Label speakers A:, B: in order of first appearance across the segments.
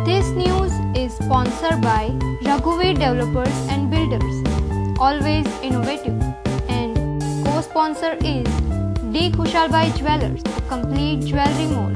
A: This news is sponsored by Raghuveer Developers and Builders, always innovative, and co-sponsor is D. Kushalbai Jewelers, a complete jewelry mall.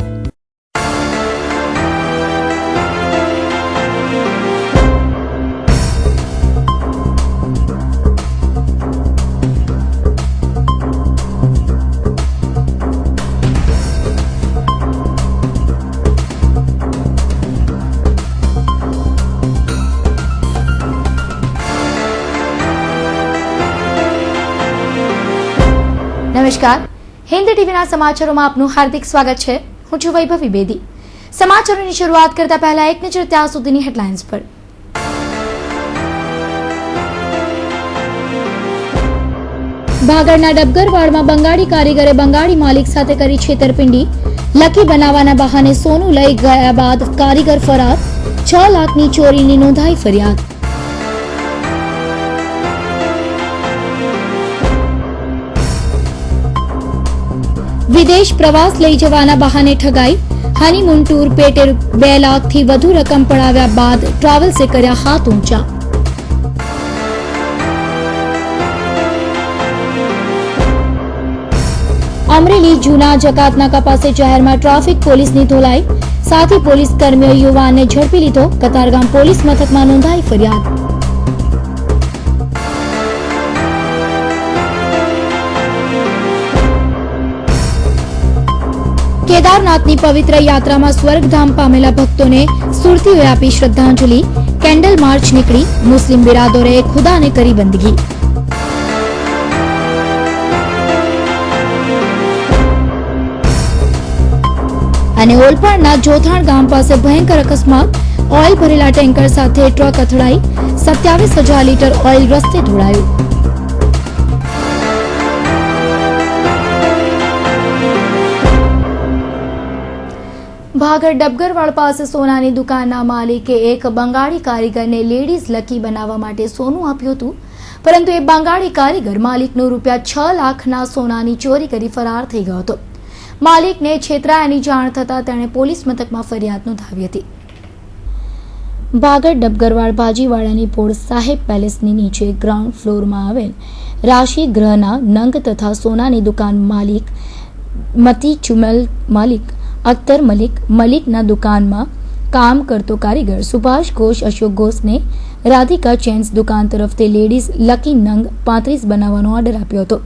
B: નમસ્કાર, હિન્દ ટીવીના સમાચારોમાં આપનું હાર્દિક સ્વાગત છે. હું છું વૈભવી બેદી. સમાચારોની શરૂઆત કરતા પહેલા એક નજર ત્યાં સુધીની હેડલાઇન્સ પર. ભાગળના ડબગરવાડમાં બંગાળી કારીગરે બંગાળી માલિક સાથે કરી છેતરપિંડી. લકી બનાવવાના બહાને સોનું લઈ ગયા બાદ કારીગર ફરાર. 6 લાખની ચોરીની નોંધાઈ ફરિયાદ. વિદેશ પ્રવાસ લઈ જવાના બહાને ઠગાઈ. હનીમૂન ટૂર પેટે 2 લાખથી વધુ રકમ પડાવ્યા બાદ ટ્રાવેલ્સે કર્યા હાથ ઊંચા. અમરેલી જૂના જકાતનાકા પાસે જાહેરમાં ટ્રાફિક પોલીસની ધોલાઈ. સાથી પોલીસ કર્મીઓ યુવાનને ઝડપી લીધો. કતારગામ પોલીસ મથકમાં નોંધાઈ ફરિયાદ. કેદારનાથની પવિત્ર યાત્રામાં સ્વર્ગધામ પામેલા ભક્તોને સુરતીઓએ આપી શ્રદ્ધાંજલિ. કેન્ડલ માર્ચ નીકળી. મુસ્લિમ બિરાદરોએ ખુદાને કરી બંદગી. અને ઓલપાડના જોથાણ ગામ પાસે ભયંકર અકસ્માત. ઓઇલ ભરેલા ટેન્કર સાથે ટ્રક અથડાઈ. 27,000 લીટર ઓઇલ રસ્તે ઢોળાયું. ભાગળ ડબગરવાડ પાસે સોનાની દુકાનના માલિકે એક બંગાળી કારીગરને લેડીઝ લકી બનાવવા માટે સોનું આપ્યું હતું, પરંતુ એ બંગાળી કારીગર માલિકનું ₹6 લાખના સોનાની ચોરી કરી ફરાર થઈ ગયો હતો. માલિકને છેતરાયાની જાણ થતાં તેણે પોલીસ મથકમાં ફરિયાદ નોંધાવી હતી. ભાગળ ડબગરવાડ ભાજીવાડાની પોળ સાહેબ પેલેસની નીચે ગ્રાઉન્ડ ફ્લોરમાં આવેલ રાશિ ગ્રહના નંગ તથા સોનાની દુકાન માલિક મતી ચુમલ માલિક અખ્તર મલિકના દુકાનમાં કામ કરતો કારીગર સુભાષ ઘોષ અશોક ઘોષને રાધિકા ચેન્સ દુકાન તરફથી લેડીઝ લકી નંગ 35 બનાવવાનો ઓર્ડર આપ્યો હતો.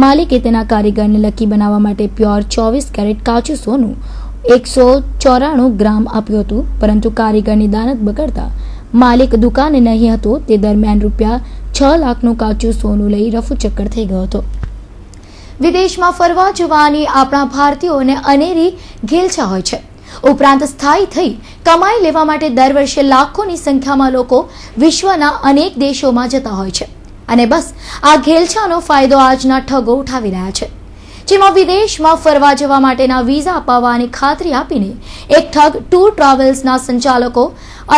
B: માલિકે તેના કારીગરને લકી બનાવવા માટે પ્યોર 24 કેરેટ કાચું સોનું 194 ગ્રામ આપ્યું હતું, પરંતુ કારીગરની દાનત બગડતા માલિક દુકાને નહીં હતો. તે દરમિયાન ₹6 લાખનું કાચું સોનું લઈ રફુચક્કર થઈ ગયો હતો. વિદેશમાં ફરવા જવાની આપણા ભારતીયોને અનેરી ઘેલછા હોય છે. ઉપરાંત સ્થાયી થઈ કમાઈ લેવા માટે દર વર્ષે લાખોની સંખ્યામાં લોકો વિશ્વના અનેક દેશોમાં જતા હોય છે. અને બસ આ ઘેલછાનો ફાયદો આજના ઠગો ઉઠાવી રહ્યા છે, જેમાં વિદેશમાં ફરવા જવા માટેના વિઝા અપાવવાની ખાતરી આપીને એક ઠગ ટૂર ટ્રાવેલ્સના સંચાલકો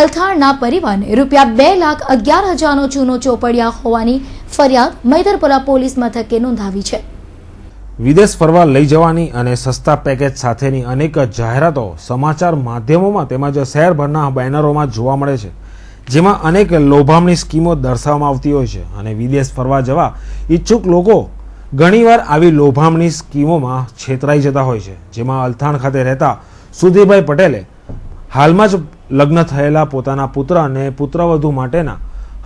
B: અલથાણના પરિવારને ₹2,11,000નો ચૂનો ચોપડ્યા હોવાની ફરિયાદ મૈદરપુરા પોલીસ મથકે નોંધાવી છે.
C: વિદેશ ફરવા લઈ જવાની અને સસ્તા પેકેજ સાથેની અનેક જાહેરાતો સમાચાર માધ્યમોમાં તેમજ શહેરભરના બેનરોમાં જોવા મળે છે, જેમાં અનેક લોભામણી સ્કીમો દર્શાવવામાં આવતી હોય છે. અને વિદેશ ફરવા જવા ઈચ્છુક લોકો ઘણીવાર આવી લોભામણી સ્કીમોમાં છેતરાઈ જતા હોય છે. જેમાં અલથાણ ખાતે રહેતા સુધીરભાઈ પટેલે હાલમાં જ લગ્ન થયેલા પોતાના પુત્ર અને પુત્રવધુ માટેના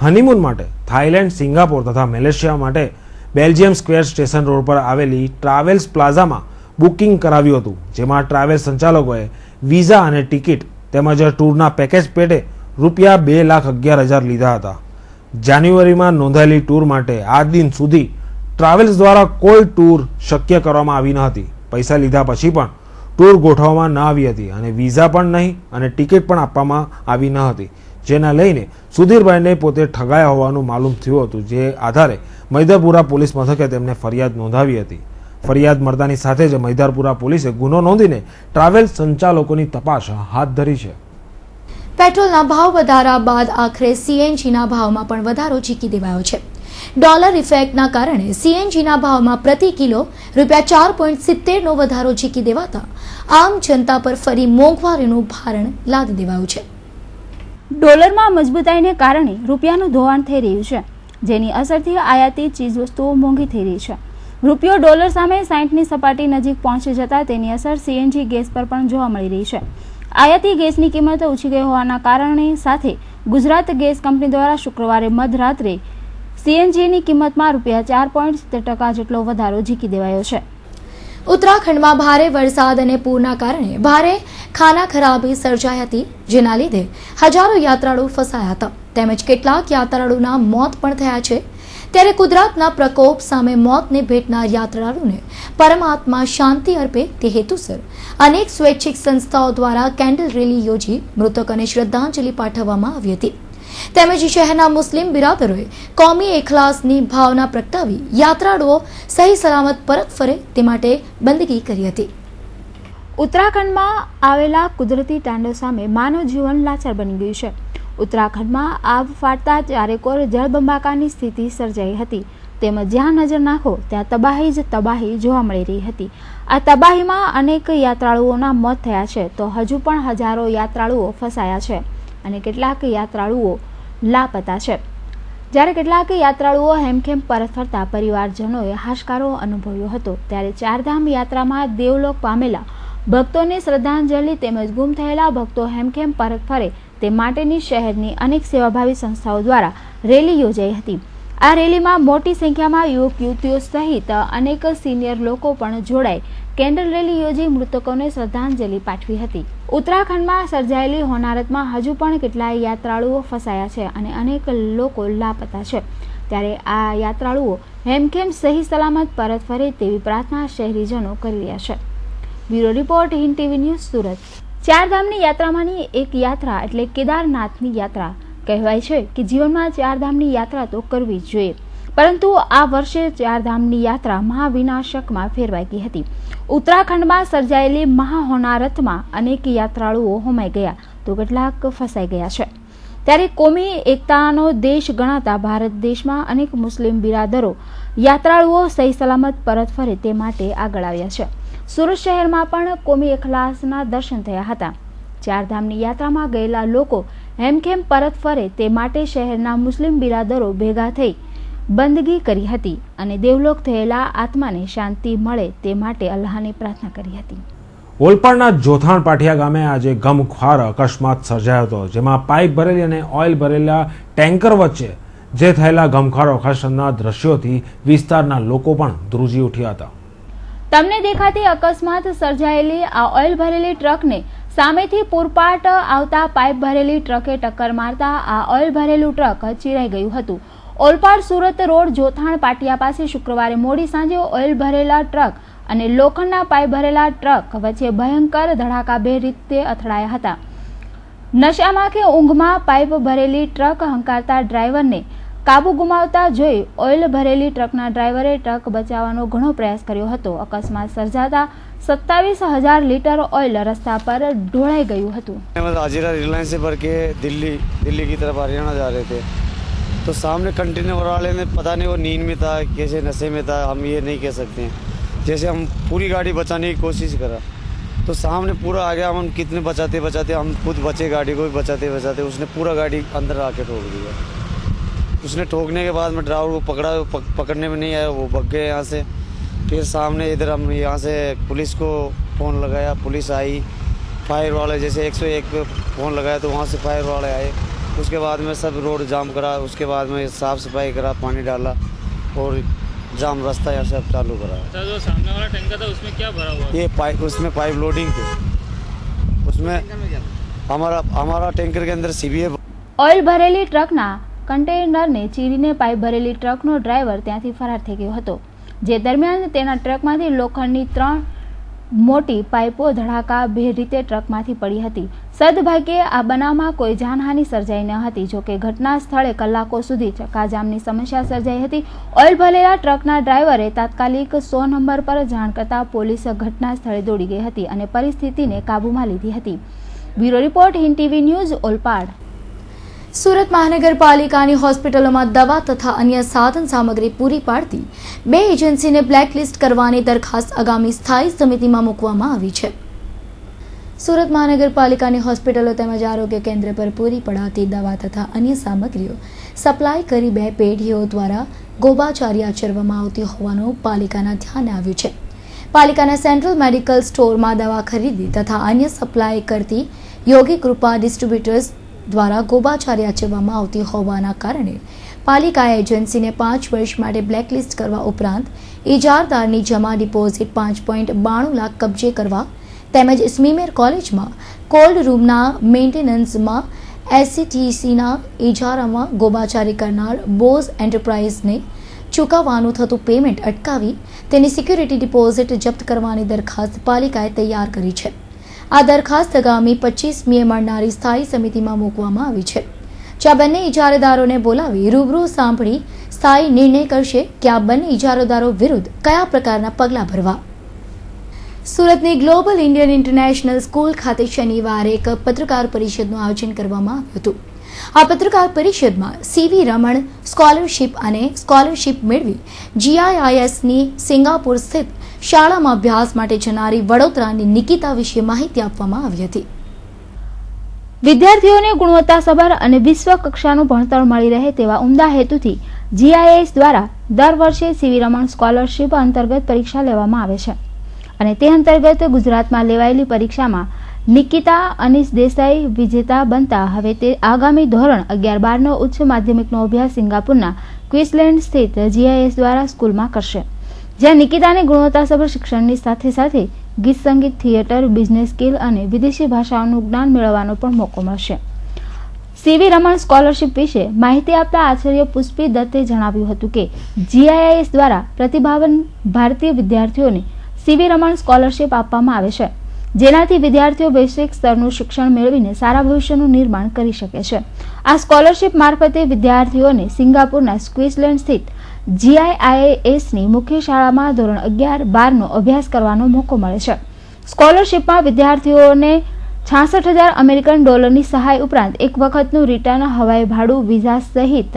C: હનીમૂન માટે થાઈલેન્ડ, સિંગાપોર તથા મલેશિયા માટે બેલ્જિયમ સ્ક્વેર સ્ટેશન રોડ પર આવેલી ટ્રાવેલ્સ પ્લાઝામાં બુકિંગ કરાવ્યું હતું, જેમાં ટ્રાવેલ્સ સંચાલકોએ વિઝા અને ટિકિટ તેમજ ટૂરના પેકેજ પેટે ₹2,11,000 લીધા હતા. જાન્યુઆરીમાં નોંધાયેલી ટૂર માટે આ દિન સુધી ટ્રાવેલ્સ દ્વારા કોઈ ટૂર શક્ય કરવામાં આવી ન હતી. પૈસા લીધા પછી પણ ટૂર ગોઠવવામાં ન આવી હતી અને વિઝા પણ નહીં અને ટિકિટ પણ આપવામાં આવી ન હતી, જેના લઈને સુધીરભાઈને પોતે ઠગાયા હોવાનું માલુમ થયું હતું. જે આધારે મૈદરપુરા પોલીસ મથકે તેમને ફરિયાદ નોંધાવી હતી. ફરિયાદ મળતાની સાથે જ મૈદરપુરા પોલીસે ગુનો નોંધીને ટ્રાવેલ સંચાલકોની તપાસ હાથ ધરી છે.
B: પેટ્રોલના ભાવ વધારા બાદ આખરે સીએનજીના ભાવમાં પણ વધારો ઝીકી દેવાયો છે. ડોલર ઇફેક્ટના કારણે સીએનજીના ભાવમાં પ્રતિ કિલો ₹4.70નો વધારો ઝીકી દેવાતા આમ જનતા પર ફરી મોંઘવારીનું ભારણ લાદી દેવાયું છે.
D: ડોલરમાં મજબૂતાઈને કારણે રૂપિયાનું ધોવાણ થઈ રહ્યું છે, જેની અસરથી આયાતી ચીજવસ્તુઓ મોંઘી થઈ રહી છે. રૂપિયો ડોલર સામે 60ની સપાટી નજીક પહોંચી જતા તેની અસર સીએનજી ગેસ પર પણ જોવા મળી રહી છે. આયાતી ગેસની કિંમત ઓછી ગઈ હોવાના કારણે સાથે ગુજરાત ગેસ કંપની દ્વારા શુક્રવારે મધરાત્રે સીએનજીની કિંમતમાં ₹4.70 જેટલો વધારો ઝીકી દેવાયો છે.
B: ઉત્તરાખંડમાં ભારે વરસાદ અને પૂરના કારણે ભારે ખાના ખરાબી સર્જાઈ હતી, જેના લીધે હજારો યાત્રાળુ ફસાયા હતા તેમજ કેટલાક યાત્રાળુના મોત પણ થયા છે. ત્યારે કુદરતના પ્રકોપ સામે મોતને ભેટનાર યાત્રાળુને પરમાત્મા શાંતિ અર્પે તે હેતુસર અનેક સ્વૈચ્છિક સંસ્થાઓ દ્વારા કેન્ડલ રેલી યોજી મૃતકોને શ્રદ્ધાંજલિ પાઠવવામાં આવી હતી. તેમજ શહેરના મુસ્લિમ બિરાદરોએ કોમી એખલાસની ભાવના પ્રગટાવી યાત્રાળુઓ સહી સલામત પરત ફરે તે માટે બંદગી કરી હતી.
D: ઉત્તરાખંડમાં આવેલા કુદરતી તાંડવ સામે માનવ જીવન લાચાર બની ગયું છે. ઉત્તરાખંડમાં આબ ફાટતા ચારેકોર જળબંબાકારની સ્થિતિ સર્જાઈ હતી, તેમજ જ્યાં નજર નાખો ત્યાં તબાહી જ તબાહી જોવા મળી રહી હતી. આ તબાહીમાં અનેક યાત્રાળુઓના મોત થયા છે, તો હજુ પણ હજારો યાત્રાળુઓ ફસાયા છે અને કેટલાક યાત્રાળુઓ લાપતા છે. જ્યારે કેટલાક યાત્રાળુઓ હેમખેમ પરત ફરતા પરિવારજનોએ હાશકારો અનુભવ્યો હતો. ત્યારે ચારધામ યાત્રામાં દેવલોક પામેલા ભક્તોને શ્રદ્ધાંજલિ તેમજ ગુમ થયેલા ભક્તો હેમખેમ પરત ફરે તે માટેની શહેરની અનેક સેવાભાવી સંસ્થાઓ દ્વારા રેલી યોજાઈ હતી. આ રેલીમાં મોટી સંખ્યામાં યુવક યુવતીઓ સહિત અનેક સિનિયર લોકો પણ જોડાઈ કેન્ડલ રેલી યોજી મૃતકોને શ્રદ્ધાંજલિ પાઠવી હતી. ઉત્તરાખંડમાં સર્જાયેલી હોનારતમાં હજુ પણ કેટલાય યાત્રાળુઓ ફસાયા છે અને અનેક લોકો લાપતા છે. ત્યારે આ યાત્રાળુઓ હેમખેમ સહી સલામત પરત ફરે તેવી પ્રાર્થના શહેરીજનો કરી રહ્યા છે. Bureau report, Hind TV news, Surat. ચારધામની યાત્રામાંની એક યાત્રા એટલે કેદારનાથની યાત્રા. કહેવાય છે કે જીવનમાં ચારધામની યાત્રા તો કરવી જ જોઈએ, પરંતુ આ વર્ષે ચારધામની યાત્રા મહાવિનાશકમાં ફેરવાઈ ગઈ હતી. ઉત્તરાખંડમાં સર્જાયેલી મહાહોનારતમાં અનેક યાત્રાળુઓ હોમાઈ ગયા તો કેટલાક ફસાઈ ગયા છે. ત્યારે કોમી એકતાનો દેશ ગણાતા ભારત દેશમાં અનેક મુસ્લિમ બિરાદરો યાત્રાળુઓ સહી સલામત પરત ફરે તે માટે આગળ આવ્યા છે. સુરત શહેરમાં પણ કોમી એખલાસના દર્શન થયા હતા. ચારધામની યાત્રામાં ગયેલા લોકો હેમખેમ પરત ફરે તે માટે શહેરના મુસ્લિમ બિરાદરો ભેગા થઈ બંદગી કરી હતી અને દેવલોક થયેલા આત્માને શાંતિ મળે તે માટે અલ્લાહને પ્રાર્થના કરી હતી.
C: ઓલપાડના જોથાણ પાટિયા ગામે આજે ગમખ્વાર અકસ્માત સર્જાયો હતો, જેમાં પાઇપ ભરેલી અને ઓઇલ ભરેલા ટેન્કર વચ્ચે જે થયેલા ગમખ્વાર અકસ્માતના દ્રશ્યોથી વિસ્તારના લોકો પણ ધ્રુજી ઉઠ્યા હતા.
D: તમને દેખાતી અકસ્માત સર્જાયેલી આ ઓઇલ ભરેલી ટ્રકને સામેથી પૂરપાટ આવતા પાઇપ ભરેલી ટ્રકે ટક્કર મારતા આ ઓઇલ ભરેલું ટ્રક ચીરાઈ ગયું હતું. ઓલપાડ સુરત રોડ જોથાણ પાટિયા પાસે શુક્રવારે મોડી સાંજે ઓઇલ ભરેલા ટ્રક અને લોખંડના પાઇપ ભરેલા ટ્રક વચ્ચે ભયંકર ધડાકાભેર રીતે અથડાયા હતા. નશામાં કે ઊંઘમાં પાઇપ ભરેલી ટ્રક હંકારતા ડ્રાઈવરને કાબુ ગુમાવતા જોઈ ઓઇલ ભરેલી ટ્રકના ડ્રાઈવરે ટ્રક બચાવવાનો ઘણો પ્રયાસ કર્યો હતો. અકસ્માત સર્જાતા 27,000 लीटर ऑयल रास्ता पर ढोड़ाई गई હતું.
E: हाजिरा रिलायंस से भर के दिल्ली की तरफ हरियाणा जा रहे थे, तो सामने कंटेनर वाले ने पता नहीं वो नींद में था, कैसे नशे में था, हम ये नहीं कह सकते हैं. जैसे हम पूरी गाड़ी बचाने की कोशिश करा तो सामने पूरा आ गया. हम कितने बचाते हम खुद बचे, गाड़ी को भी बचाते उसने पूरा गाड़ी अंदर आके ठोक दिया. उसने ठोकने के बाद में ड्राइवर को पकड़ने में नहीं आया, वो भाग गए यहाँ से. फिर सामने इधर हम यहाँ से पुलिस को फ़ोन लगाया, पुलिस आई. फायर वाले जैसे 101 पे फ़ोन लगाया तो वहाँ से फायर वाले आए. उसके बाद में सब रोड जाम करा, उसके बाद में साफ़ सफाई करा, पानी डाला और जाम रास्ता यहाँ सब चालू करा.
F: अच्छा, जो सामने वाला टैंकर था उसमें क्या भरा हुआ?
E: ये पाइप, उसमें पाइप लोडिंग थी. उसमें हमारा टैंकर के अंदर सीबीए
D: ઓઇલ ભરેલી ટ્રકના કન્ટેનરને ચીરીને પાઇપ ભરેલી ટ્રકનો ડ્રાઈવર ત્યાંથી ફરાર થઈ ગયો હતો. જે દરમિયાન તેના ટ્રકમાંથી લોખંડની 3 મોટી પાઇપો ધડાકાભેર રીતે ટ્રકમાંથી પડી હતી. સદભાગ્યે આ બનાવમાં કોઈ જાનહાનિ સર્જાઈ ન હતી. જોકે ઘટના સ્થળે કલાકો સુધી ચક્કાજામની સમસ્યા સર્જાઈ હતી. ઓઇલ ભરેલા ટ્રકના ડ્રાઈવરે તાત્કાલિક 100 નંબર પર જાણ કરતા પોલીસ ઘટના સ્થળે દોડી ગઈ હતી અને પરિસ્થિતિને કાબૂમાં લીધી હતી. Bureau report, Hind TV news, Olpad.
B: Surat મહાનગરપાલિકાની હોસ્પિટલોમાં દવા તથા અન્ય સાધન સામગ્રી પૂરી પાડતી 2 એજન્સીને બ્લેકલિસ્ટ કરવાની દરખાસ્ત આગામી સ્થાયી સમિતિમાં મૂકવામાં આવી છે. સુરત મહાનગરપાલિકાની હોસ્પિટલો તેમજ આરોગ્ય કેન્દ્ર પર પૂરી પડાતી દવા તથા અન્ય સામગ્રીઓ સપ્લાય કરી 2 પેઢીઓ દ્વારા ગોબાચારી આચરવામાં આવતી હોવાનું પાલિકાના ધ્યાને આવ્યું છે. પાલિકાના સેન્ટ્રલ મેડિકલ સ્ટોરમાં દવા ખરીદી તથા અન્ય સપ્લાય કરતી યોગી કૃપા ડિસ્ટ્રીબ્યુટર્સ દ્વારા ગોબાચારી આચરવામાં આવતી હોવાના કારણે પાલિકાએ એજન્સીને 5 વર્ષ માટે બ્લેકલિસ્ટ કરવા ઉપરાંત ઇજારદારની જમા ડિપોઝિટ 5.92 લાખ કબજે કરવા તેમજ સ્મીમેર કોલેજમાં કોલ્ડ રૂમના મેન્ટેનન્સમાં એસસીટીસીના ઇજારામાં ગોબાચારી કરનાર બોઝ એન્ટરપ્રાઇઝને ચૂકવવાનું થતું પેમેન્ટ અટકાવી તેની સિક્યુરિટી ડિપોઝિટ જપ્ત કરવાની દરખાસ્ત પાલિકાએ તૈયાર કરી છે. આ દરખાસ્ત આગામી 25મીએ મળનારી સ્થાયી સમિતિમાં મૂકવામાં આવી છે, જ્યાં બંને ઇજારેદારોને બોલાવી રૂબરૂ સાંભળી સ્થાયી નિર્ણય કરશે કે આ બંને ઇજારેદારો વિરુદ્ધ કયા પ્રકારના પગલાં ભરવા. સુરતની ગ્લોબલ ઇન્ડિયન ઇન્ટરનેશનલ સ્કૂલ ખાતે શનિવારે એક પત્રકાર પરિષદનું આયોજન કરવામાં આવ્યું હતું. આ પત્રકાર પરિષદમાં સીવી રમણ સ્કોલરશિપ અને સ્કોલરશિપ મેળવી GIISની સિંગાપુર સ્થિત શાળામાં અભ્યાસ માટે જનારી વડોદરાની નિકિતા વિશે માહિતી આપવામાં આવી હતી.
D: વિદ્યાર્થીઓને ગુણવત્તાસભર અને વિશ્વ કક્ષાનું ભણતર મળી રહે તેવા ઉમદા હેતુથી GIS દ્વારા દર વર્ષે સીવી રમણ સ્કોલરશિપ અંતર્ગત પરીક્ષા લેવામાં આવે છે અને તે અંતર્ગત ગુજરાતમાં લેવાયેલી પરીક્ષામાં નિકિતા અનીસ દેસાઈ વિજેતા બનતા હવે તે આગામી ધોરણ 11-12નો ઉચ્ચ માધ્યમિકનો અભ્યાસ સિંગાપુરના ક્વિન્સલેન્ડ સ્થિત GIS દ્વારા સ્કૂલમાં કરશે, જ્યાં નિકિતાને ગુણવત્તાસભર શિક્ષણની સાથે સાથે ગીત સંગીત, થિયેટર, બિઝનેસ સ્કિલ અને વિદેશી ભાષાઓનું જ્ઞાન મેળવવાનો પણ મોકો મળશે. સીવી રમણ સ્કોલરશિપ વિશે માહિતી આપતા આચાર્ય પુષ્પી દત્તે જણાવ્યું હતું કે GIS દ્વારા પ્રતિભાવાન ભારતીય વિદ્યાર્થીઓને સીવી રમણ સ્કોલરશિપ આપવામાં આવે છે, જેનાથી વિદ્યાર્થીઓ વૈશ્વિક સ્તરનું શિક્ષણ મેળવીને સારા ભવિષ્યનું નિર્માણ કરી શકે છે. આ સ્કોલરશિપ મારફતે વિદ્યાર્થીઓને સિંગાપુરના ક્વિન્સલેન્ડ સ્થિત GIISની મુખ્ય શાળામાં ધોરણ 11-12નો અભ્યાસ કરવાનો મોકો મળે છે. સ્કોલરશિપમાં વિદ્યાર્થીઓને $66,000 અમેરિકન ડોલરની સહાય ઉપરાંત એક વખતનું રિટર્ન, હવાઈ ભાડું, વિઝા સહિત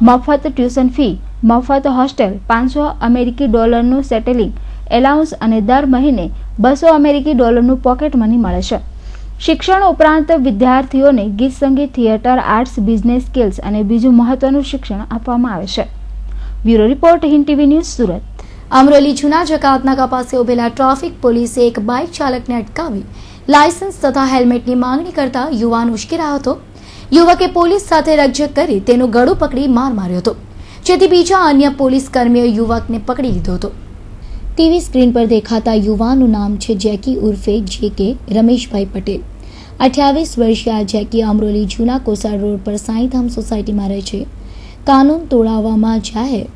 D: મફત ટ્યુશન ફી, મફત હોસ્ટેલ, $500 અમેરિકી ડોલરનું સેટલિંગ એલાઉન્સ અને દર મહિને $200 અમેરિકી ડોલરનું પોકેટ મની મળે છે. શિક્ષણ ઉપરાંત વિદ્યાર્થીઓને ગીત સંગીત, થિયેટર, આર્ટ્સ, બિઝનેસ સ્કિલ્સ અને બીજું મહત્વનું શિક્ષણ આપવામાં આવે છે. Bureau report, Hind TV news, Surat.
B: Amroli જૂના જકાતનાકા પાસે ઉભેલા ટ્રાફિક પોલીસે એક બાઇક ચાલકને અટકાવી લાયસન્સ તથા હેલ્મેટની માંગણી કરતા યુવાન ઉશ્કેરાયો હતો. યુવકે પોલીસ સાથે રકઝક કરી તેનું ગળું પકડી માર માર્યો હતો, જેથી બીજા અન્ય પોલીસ કર્મીઓએ યુવકને પકડી લીધો હતો. ટીવી સ્ક્રીન પર દેખાતા યુવાનનું નામ છે જેકી ઉર્ફે JK રમેશભાઈ પટેલ. 28 વર્ષીય આ જેકી અમરોલી જૂના કોસાડ રોડ પર સાંઈધામ સોસાયટીમાં રહે છે. કાનૂન તોડાવવામાં જાહેર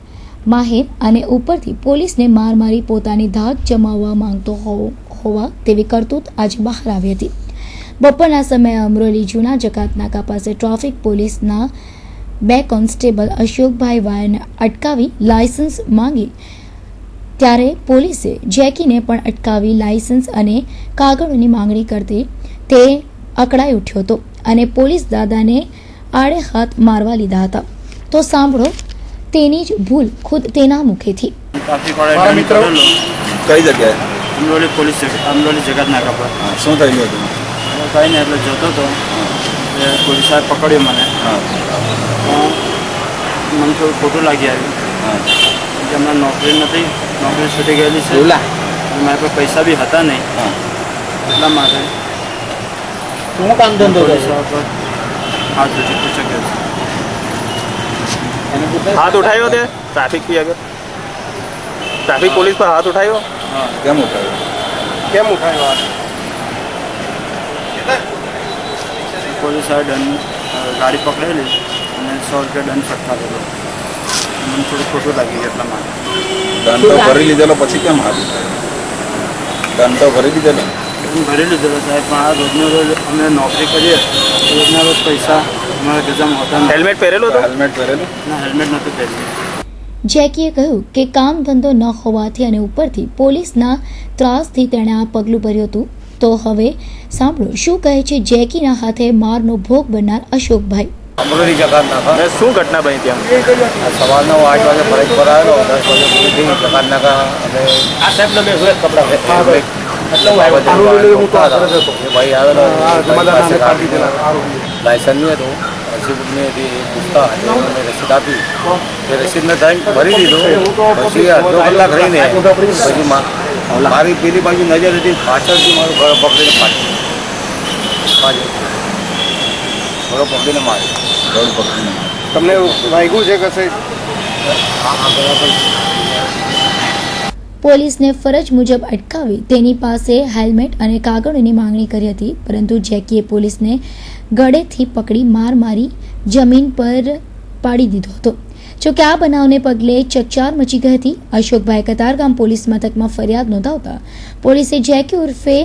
B: માહિર અને ઉપરથી પોલીસને માર મારી પોતાની ધાક જમાવવા માંગતો હોવા તેવી કરતૂત આજે બહાર આવી હતી. બપોરના સમયે અમરોલી જૂના જકાતનાકા પાસે ટ્રાફિક પોલીસના 2 કોન્સ્ટેબલ અશોકભાઈ વાયરને અટકાવી લાયસન્સ માંગી ત્યારે પોલીસે જેકીને પણ અટકાવી લાયસન્સ અને કાગળોની માંગણી કરતી તે અકળાઈ ઉઠ્યો હતો અને પોલીસ દાદાને આડે હાથ મારવા લીધા હતા. તો સાંભળો તેની જ ભૂલ ખુદ તેના મુખેથી.
G: કઈ જગ્યાએ? અમરોલી પોલીસ અમરોલી જકાતનાકા પર. શું થયું હતું? કંઈ નહીં, એટલે જોતો હતો પોલીસે પકડ્યો મને. મને થોડું ખોટું લાગી આવ્યું કે હમણાં નોકરી નથી, નોકરી છૂટી ગયેલી છે, મારા પાસે પૈસા બી હતા નહીં, એટલા માટે શું કામ ધંધો હાથ પૂછી શકે છે.
H: हाथ उठायो थे ट्रैफिक की अगर ट्रैफिक पुलिस पर हाथ उठायो.
G: हाँ, केम उठायो हाथ? પોલીસ દંડ ગાડી પકડેલી અને $100 દંડ ફટકારેલો. મને થોડું ખોટું લાગી ગયું એટલા માટે. દંડ તો ભરી લીધેલો, પછી કેમ હાથ ઉઠાયો? દંડ તો ભરી લીધેલો. ભરી લીધેલો સાહેબ, પણ આ રોજનો રોજ અમે નોકરી કરીએ, રોજના રોજ પૈસા અમારા ગજામાં હોતા.
H: હેલ્મેટ પહેરેલું હતું?
G: હેલ્મેટ પહેરેલું? ના, હેલ્મેટ નહોતું પહેરેલું.
B: જેકીએ કહ્યું કે કામ ધંધો ન હોવાથી અને ઉપરથી પોલીસના ત્રાસથી તેણે આ પગલું ભર્યું હતું. તો હવે સાંભળો શું કહે છે જેકીના હાથે મારનો ભોગ બનનાર અશોકભાઈ.
E: અમરોલી જકાતનાકા.
H: શું ઘટના બની ત્યાં?
E: સવારના 8 વાગે ફરજ પર આવેલો, 10 વાગે પૂરી થઈ જકાતનાકા. અને આ સાહેબને મેં કપડાં
I: भाई आवेला लाइसेंस नहीं है तो रसीद में पूछता रसीद आपी रसीद में भरी दीधो पी अर्धो कलाक रहीने पी मारी पेली बाजू नजर थी पाछळथी मारू घर पकड़ीने घरो पकड़ीने मारी घर पकड़ीने तमने वाग्યું છે કશે?
B: પોલીસને ફરજ મુજબ અટકાવી તેની પાસે હેલ્મેટ અને કાગળોની માંગણી કરી હતી, પરંતુ જેકીએ પોલીસને ગળેથી પકડી માર મારી જમીન પર પાડી દીધો હતો. જોકે આ બનાવને પગલે ચકચાર મચી ગઈ હતી. અશોકભાઈ કતારગામ પોલીસ મથકમાં ફરિયાદ નોંધાવતા પોલીસે જેકી ઉર્ફે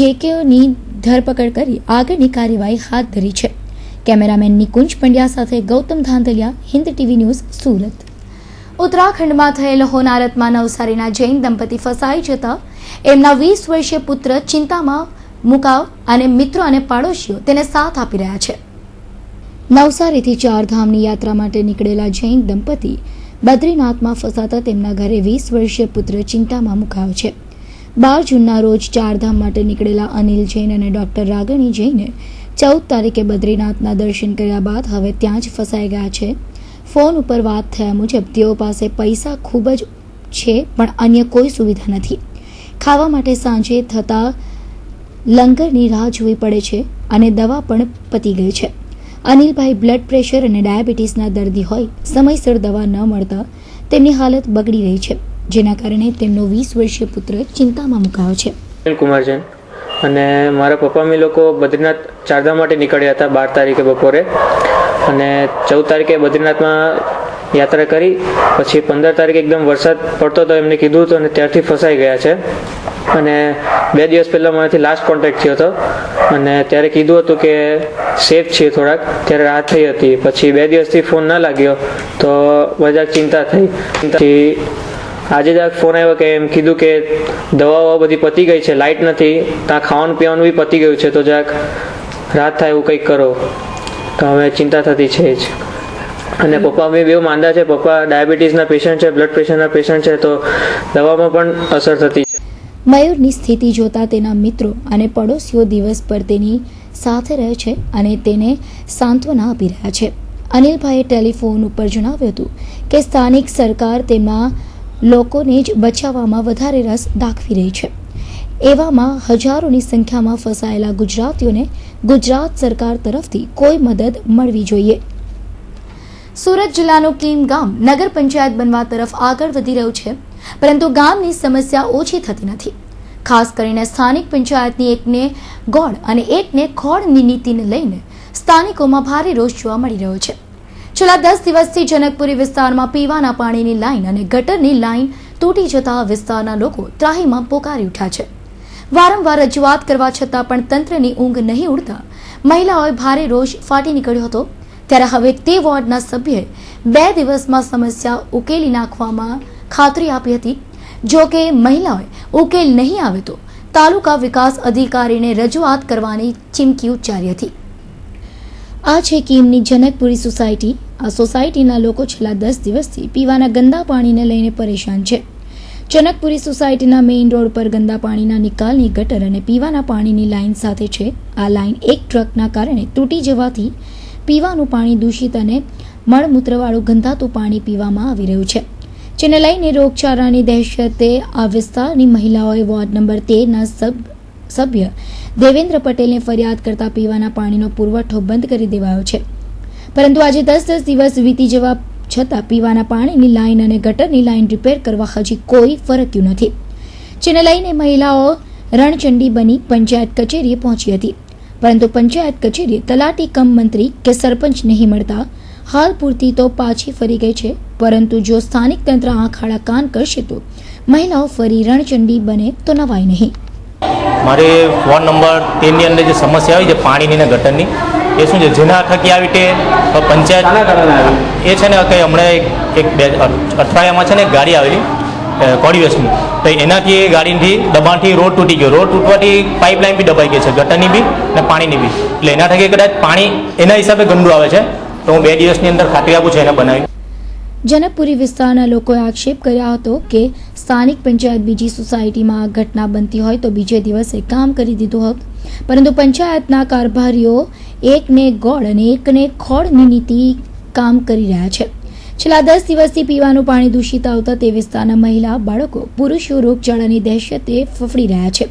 B: જેકેની ધરપકડ કરી આગળની કાર્યવાહી હાથ ધરી છે. કેમેરામેન નિકુંજ પંડ્યા સાથે ગૌતમ ધાંધલિયા, હિન્દ ટીવી ન્યૂઝ, સુરત. ઉત્તરાખંડમાં થયેલ હોનારતમાં નવસારીના જૈન દંપતી ફસાઈ જતા એમના 20 વર્ષીય પુત્ર ચિંતામાં મુકાવ અને મિત્રો અને પાડોશીઓ તેને સાથ આપી રહ્યા છે. નવસારીથી ચારધામની યાત્રા માટે નીકળેલા જૈન દંપતી બદ્રીનાથમાં ફસાતા તેમના ઘરે 20 વર્ષીય પુત્ર ચિંતામાં મુકાયો છે. 12 જૂનના રોજ ચારધામ માટે નીકળેલા અનિલ જૈન અને ડોક્ટર રાગણી જૈને 14 તારીખે બદ્રીનાથના દર્શન કર્યા બાદ હવે ત્યાં જ ફસાઈ ગયા છે. ફોન ઉપર વાત થયા મુજબ તેઓ પાસે પૈસા ખૂબ જ છે, પણ અન્ય કોઈ સુવિધા નથી. ખાવા માટે સાંજે થતા લંગરની રાહ જોવી પડે છે અને દવા પણ પતી ગઈ છે. અનિલભાઈ બ્લડ પ્રેશર અને ડાયાબિટીસના દર્દી હોય, સમયસર દવા ન મળતા તેમની હાલત બગડી રહી છે, જેના કારણે તેમનો 20 વર્ષીય પુત્ર ચિંતામાં મુકાયો છે.
J: કુમાર જૈન અને મારા પપ્પા અમે લોકો બદ્રીનાથ ચારધામ માટે નીકળ્યા હતા 12 તારીખે બપોરે, અને 14 તારીખે બદ્રીનાથમાં યાત્રા કરી. પછી 15 તારીખે એકદમ વરસાદ પડતો હતો એમને કીધું હતું અને ત્યારથી ફસાઈ ગયા છે. અને 2 દિવસ પહેલાં મારાથી લાસ્ટ કોન્ટેક્ટ થયો હતો અને ત્યારે કીધું હતું કે સેફ છે થોડાક, ત્યારે રાહત થઈ હતી. પછી 2 દિવસથી ફોન ના લાગ્યો તો બધા ચિંતા થઈ. આજે જ ફોન આવ્યો કે એમ કીધું કે દવાઓ બધી પતી ગઈ છે, લાઇટ નથી, ત્યાં ખાવાનું પીવાનું બી પતી ગયું છે, તો જરાક રાહત થાય એવું કંઈક કરો. તો હવે ચિંતા થતી છે જ. અને પપ્પા બી બહુ માંદા છે. પપ્પા ડાયાબિટીસના પેશન્ટ છે, બ્લડ પ્રેશરના પેશન્ટ છે, તો દવામાં પણ અસર થતી છે.
B: મયુરની સ્થિતિ જોતા તેના મિત્રો અને પડોશીઓ દિવસ પર તેની સાથે રહે છે અને તેને સાંત્વના આપી રહ્યા છે. અનિલભાઈએ ટેલિફોન ઉપર જણાવ્યું હતું કે સ્થાનિક સરકાર તેમના લોકોને જ બચાવવામાં વધારે રસ દાખવી રહી છે. એવામાં હજારોની સંખ્યામાં ફસાયેલા ગુજરાતીઓને ગુજરાત સરકાર તરફથી કોઈ મદદ મળવી જોઈએ. સુરત જિલ્લાનું કીમ ગામ નગર પંચાયત બનવા તરફ આગળ વધી રહ્યું છે, પરંતુ ગામની સમસ્યા ઓછી થતી નથી. ખાસ કરીને સ્થાનિક પંચાયતની એકને ગોળ અને એકને ખોળની નીતિને લઈને સ્થાનિકોમાં ભારે રોષ જોવા મળી રહ્યો છે. છેલ્લા 10 દિવસથી જનકપુરી વિસ્તારમાં પીવાના પાણીની લાઈન અને ગટરની લાઈન તૂટી જતા વિસ્તારના લોકો ત્રાહીમાં પોકારી ઉઠ્યા છે. વારંવાર રજૂઆત કરવા છતાં પણ તંત્રની ઊંઘ નહીં ઉડતા મહિલાઓએ ભારે રોષ ફાટી નીકળ્યો હતો. ત્યારે હવે તે વોર્ડના સભ્યએ 2 દિવસમાં સમસ્યા ઉકેલી નાખવામાં ખાતરી આપી હતી. જો કે મહિલાઓએ ઉકેલ નહીં આવે તો તાલુકા વિકાસ અધિકારીને રજૂઆત કરવાની ચીમકી ઉચ્ચારી હતી. આ છે કીમની જનકપુરી સોસાયટી. આ સોસાયટીના લોકો છેલ્લા 10 દિવસથી પીવાના ગંદા પાણીને લઈને પરેશાન છે. જનકપુરી સોસાયટીના મેઇન રોડ પર ગંદા પાણીના નિકાલની ગટર અને પીવાના પાણીની લાઇન સાથે છે. આ લાઇન એક ટ્રકના કારણે તૂટી જવાથી પીવાનું પાણી દૂષિત અને મળમૂત્રવાળું ગંધાતું પાણી પીવામાં આવી રહ્યું છે, જેને લઈને રોગચાળાની દહેશતે આ વિસ્તારની મહિલાઓએ વોર્ડ નંબર 13ના સભ્ય દેવેન્દ્ર પટેલને ફરિયાદ કરતા પીવાના પાણીનો પુરવઠો બંધ કરી દેવાયો છે. પરંતુ આજે 10 દિવસ વીતી જવા છતાં પીવાના પાણીની લાઇન અને ગટરની લાઇન રિપેર કરવા હજી કોઈ ફરક્યું નથી, જેને લઈને મહિલાઓ રણચંડી બની પંચાયત કચેરીએ પહોંચી હતી. પરંતુ પંચાયત કચેરીએ તલાટી કમ મંત્રી કે સરપંચ નહીં મળતા હાલ પૂરતી તો પાછી ફરી ગઈ છે. પરંતુ જો સ્થાનિક તંત્ર આંખ આડા કાન કરશે તો મહિલાઓ ફરી રણચંડી બને તો નવાય નહીં.
K: મારે વોર્ડ નંબર 13ની અંદર જે સમસ્યા આવી છે પાણીની ને ગટરની, એ શું છે જેના થકી આવી તે પંચાયત એ છે ને કંઈ હમણાં એક અઠવાડિયામાં છે ને એક ગાડી આવેલી કોડિવેસની, તો એનાથી એ ગાડીથી દબાણથી રોડ તૂટી ગયો. રોડ તૂટવાથી પાઇપલાઇન બી દબાઈ ગઈ છે, ગટરની બી અને પાણીની બી. એટલે એના થકી કદાચ પાણી એના હિસાબે ગંદુ આવે છે. તો હું 2 દિવસની અંદર ખાતરી આપું છું એને બનાવી.
B: જનકપુરી વિસ્તારના લોકોએ આક્ષેપ કર્યો હતો કે સ્થાનિક પંચાયત બીજી સોસાયટીમાં આ ઘટના બનતી હોય તો બીજે દિવસે કામ કરી દીધું હોત, પરંતુ પંચાયતના કારભારીઓ એકને ગોળ અને એકને ખોળની નીતિ કામ કરી રહ્યા છે. છેલ્લા 10 દિવસથી પીવાનું પાણી દૂષિત આવતા તે વિસ્તારના મહિલા, બાળકો, પુરુષો રોગચાળાની દહેશતે ફફડી રહ્યા છે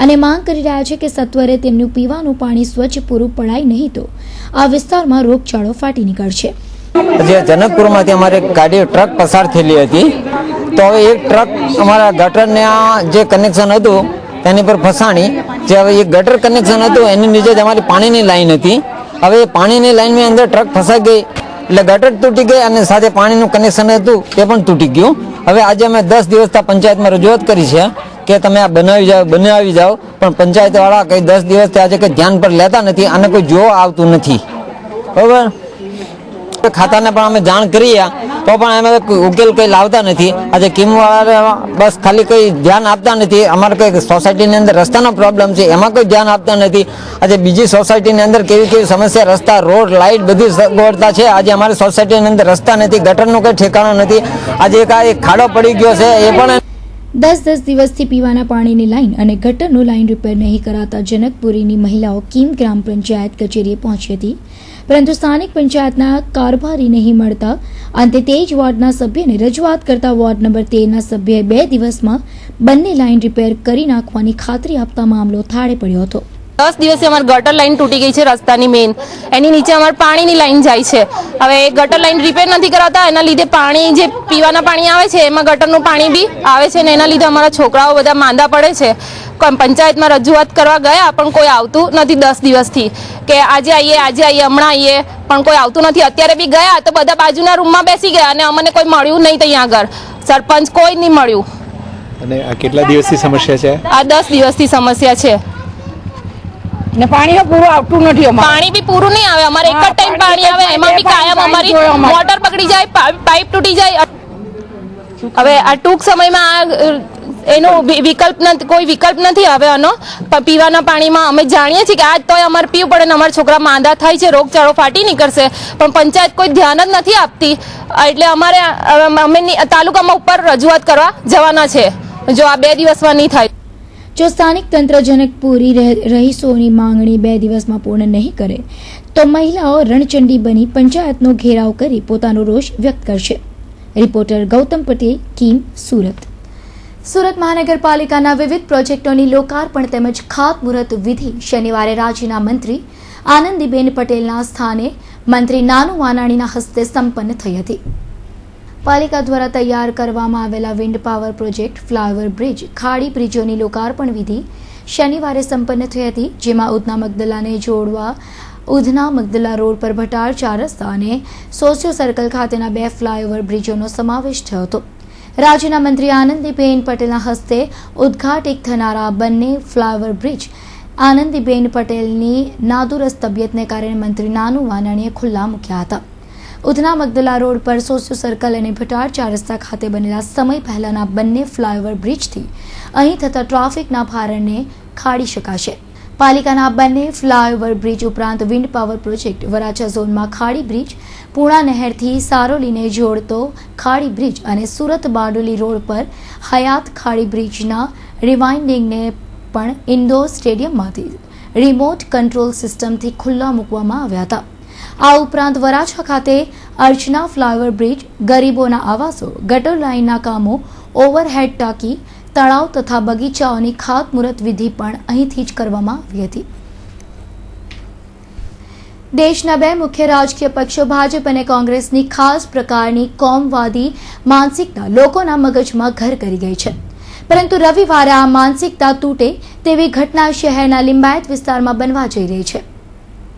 B: અને માંગ કરી રહ્યા છે કે સત્વરે તેમનું પીવાનું પાણી સ્વચ્છ પૂરું પડાય, નહીં તો આ વિસ્તારમાં રોગચાળો ફાટી નીકળશે.
L: જે જનકપુરમાંથી અમારે ગાડી ટ્રક પસાર થયેલી હતી, તો હવે એક ટ્રક અમારા ગટરના જે કનેક્શન હતું તેની પર ફસાણી. જે હવે એક ગટર કનેક્શન હતું એની નીચે જ અમારી પાણીની લાઈન હતી. હવે એ પાણીની લાઈનની અંદર ટ્રક ફસાઈ ગઈ એટલે ગટર તૂટી ગઈ અને સાથે પાણીનું કનેક્શન હતું તે પણ તૂટી ગયું. હવે આજે અમે 10 દિવસથી પંચાયતમાં રજૂઆત કરી છે કે તમે આ બનાવી જાઓ, પણ પંચાયતવાળા કંઈ 10 દિવસથી આજે કંઈ ધ્યાન પર લેતા નથી અને કોઈ જોવા આવતું નથી. બરાબર, ખાતાને પણ અમે જાણ કરી તો પણ અમે ઉકેલ કંઈ લાવતા નથી. આજે કિમવાળા બસ ખાલી કંઈ ધ્યાન આપતા નથી. અમારે કંઈ સોસાયટીની અંદર રસ્તાનો પ્રોબ્લેમ છે એમાં કોઈ ધ્યાન આપતા નથી. આજે બીજી સોસાયટીની અંદર કેવી સમસ્યા, રસ્તા, રોડ, લાઇટ બધી સગવડતા છે. આજે અમારી સોસાયટીની અંદર રસ્તા નથી, ગટરનું કંઈ ઠેકાણું નથી. આજે એક ખાડો પડી ગયો છે એ પણ
B: 10 દિવસથી પીવાના પાણીની લાઈન અને ગટરનું લાઈન રિપેર નહીં કરાતા જનકપુરીની મહિલાઓ કીમ ગ્રામ પંચાયત કચેરીએ પહોંચી હતી, પરંતુ સ્થાનિક પંચાયતના કારભારી નહીં મળતા અંતે તે જ વોર્ડના સભ્યને રજૂઆત કરતા વોર્ડ નંબર 13ના સભ્યએ 2 દિવસમાં બંને લાઈન રિપેર કરી નાખવાની ખાતરી આપતા મામલો થાળે પડ્યો હતો.
M: 10 દિવસે અમારી ગટર લાઈન તૂટી ગઈ છે, રસ્તાની મેઇન એની નીચે અમારી પાણીની લાઈન જાય છે. હવે ગટર લાઈન રિપેર નથી કરાતા, એના લીધે પાણી જે પીવાના પાણી આવે છે એમાં ગટરનું પાણી બી આવે છે ને એના લીધે અમારા છોકરાઓ બધા માંદા પડે છે. પંચાયતમાં રજૂઆત કરવા ગયા પણ કોઈ આવતું નથી 10 દિવસથી કે આજે આવીએ હમણાં આવીએ, પણ કોઈ આવતું નથી. અત્યારે બી ગયા તો બધા બાજુના રૂમમાં બેસી ગયા અને અમને કોઈ મળ્યું નહીં. ત્યાં આગળ સરપંચ કોઈ નહીં મળ્યું.
N: અને આ કેટલા દિવસથી સમસ્યા છે?
M: આ 10 દિવસથી સમસ્યા છે
O: ને પાણી પૂરું આવતું નથી.
M: પાણી બી પૂરું નહીં આવે. અમારે એક જ ટાઈમ પાણી આવે, એમાં બી કાયમ અમારી મોટર બગડી જાય, પાઇપ તૂટી જાય. હવે આ ટૂંક સમયમાં એનો કોઈ વિકલ્પ નથી હવે આનો પીવાના પાણીમાં. અમે જાણીએ છીએ કે આજ તોય અમારે પીવું પડે ને અમારા છોકરા માંદા થાય છે, રોગચાળો ફાટી નીકળશે, પણ પંચાયત કોઈ ધ્યાન જ નથી આપતી. એટલે અમારે અમે તાલુકામાં ઉપર રજૂઆત કરવા જવાના છે જો આ 2 દિવસમાં નહીં થાય.
B: જો સ્થાનિક તંત્ર જનકપુરી રહીશોની માંગણી 2 દિવસમાં પૂર્ણ નહીં કરે તો મહિલાઓ રણચંડી બની પંચાયતનો ઘેરાવ કરી પોતાનો રોષ વ્યક્ત કરશે. રિપોર્ટર ગૌતમ પટેલ, કીમ, સુરત. સુરત મહાનગરપાલિકાના વિવિધ પ્રોજેક્ટોની લોકાર્પણ તેમજ ખાતમુહૂર્ત વિધિ શનિવારે રાજ્યના મંત્રી આનંદીબેન પટેલના સ્થાને મંત્રી નાનુ વાનાણીના હસ્તે સંપન્ન થઈ હતી. પાલિકા દ્વારા તૈયાર કરવામાં આવેલા wind power project, flyover bridge, ખાડી બ્રિજોની લોકાર્પણ વિધિ શનિવારે સંપન્ન થઈ હતી, જેમાં ઉધના મગદલાને જોડવા ઉધના મગદલા રોડ પર ભટાર 4 રસ્તા અને સોસિયો સર્કલ ખાતેના 2 ફ્લાયઓવર બ્રિજોનો સમાવેશ થયો હતો. રાજ્યના મંત્રી આનંદીબેન પટેલના હસ્તે ઉદ્ઘાટિત થનારા બંને ફ્લાયઓવર બ્રિજ આનંદીબેન પટેલની નાદુરસ્ત તબિયતને કારણે મંત્રી નાનુ વાનાણીએ ખુલ્લા મૂક્યા હતા. ઉધના મગદલા રોડ પર સોસિયો સર્કલ અને ભટાર 4 રસ્તા ખાતે બનેલા સમય પહેલાના બંને ફ્લાયઓવર બ્રિજથી અહીં થતા ટ્રાફિકના ભારણને ખાળી શકાશે. પાલિકાના બંને ફ્લાયઓવર બ્રિજ ઉપરાંત વિન્ડ પાવર પ્રોજેક્ટ, વરાછા ઝોનમાં ખાડી બ્રિજ, પૂણા નહેરથી સારોલીને જોડતો ખાડી બ્રિજ અને સુરત બારડોલી રોડ પર હયાત ખાડી બ્રિજના રિવાઇન્ડિંગને પણ ઇન્ડોર સ્ટેડિયમમાંથી રિમોટ કંટ્રોલ સિસ્ટમથી ખુલ્લા મૂકવામાં આવ્યા હતા. આ ઉપરાંત વરાછા ખાતે અર્ચના ફ્લાયઓવર બ્રિજ, ગરીબોના આવાસો, ગટર લાઇનના કામો, ઓવરહેડ ટાંકી, તળાવ તથા બગીચાઓની ખાતમુહૂર્ત વિધિ પણ અહીંથી જ કરવામાં આવી હતી. દેશના 2 મુખ્ય રાજકીય પક્ષો ભાજપ અને કોંગ્રેસની ખાસ પ્રકારની કોમવાદી માનસિકતા લોકોના મગજમાં ઘર કરી ગઈ છે, પરંતુ રવિવારે આ માનસિકતા તૂટે તેવી ઘટના શહેરના લિંબાયત વિસ્તારમાં બનવા જઈ રહી છે.